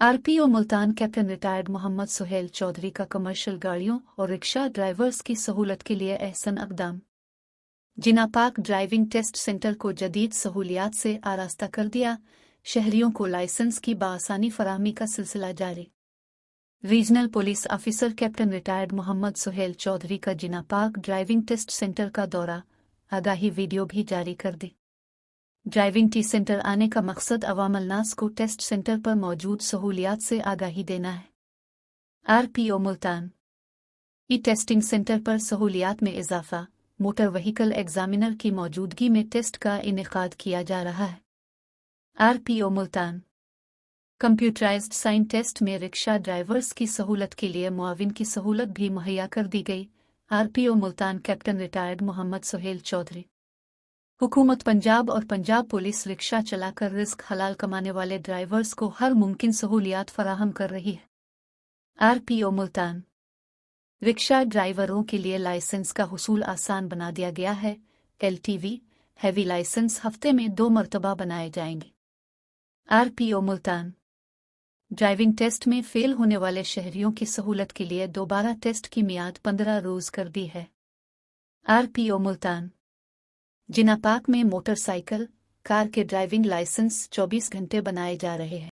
RPO Multan captain retired Mohammad Suhail Chaudhry का commercial गाड़ियों और रिक्शा ड्राइवर्स की सहूलत के लिए अहसन अक़दाम। जिना पाक ड्राइविंग टेस्ट सेंटर को जदीद सहूलियात से आरास्ता कर दिया, शहरियों को लाइसेंस की बाआसानी फराहमी का सिलसिला जारी। Regional police officer captain retired Mohammad Suhail Chaudhry का जिना पाक ड्राइविंग टेस्ट सेंटर का दौरा, आगाही वीडियो भी जारी कर दी। ड्राइविंग टी सेंटर आने का मकसद अवामलनास को टेस्ट सेंटर पर मौजूद सहूलियात से आगाही देना है। आरपीओ मुल्तान ई टेस्टिंग सेंटर पर सहूलियात में इजाफा, मोटर व्हीकल एग्जामिनर की मौजूदगी में टेस्ट का इनेकाद किया जा रहा है। RPO Multan computerized sign test में रिक्शा ड्राइवर्स की सहूलत के लिए मुआविन की सहूलत भी मुहैया कर दी गई। RPO Multan captain retired Mohammad Suhail Chaudhry. हुकूमत पंजाब और पंजाब पुलिस रिक्शा चलाकर रिस्क हलाल कमाने वाले ड्राइवर्स को हर मुमकिन सहूलियात फराहम कर रही है। आरपीओ मुल्तान रिक्शा ड्राइवरों के लिए लाइसेंस का हुसूल आसान बना दिया गया है। एलटीवी हैवी लाइसेंस हफ्ते में 2 मरतबा बनाए जाएंगे। आरपीओ मुल्तान ड्राइविंग टेस्ट में फेल होने वाले शहरियों की सहूलत के लिए दोबारा टेस्ट की मियाद 15 रोज कर दी है। आरपीओ मुल्तान जिना पाक में मोटरसाइकिल, कार के ड्राइविंग लाइसेंस 24 घंटे बनाए जा रहे हैं।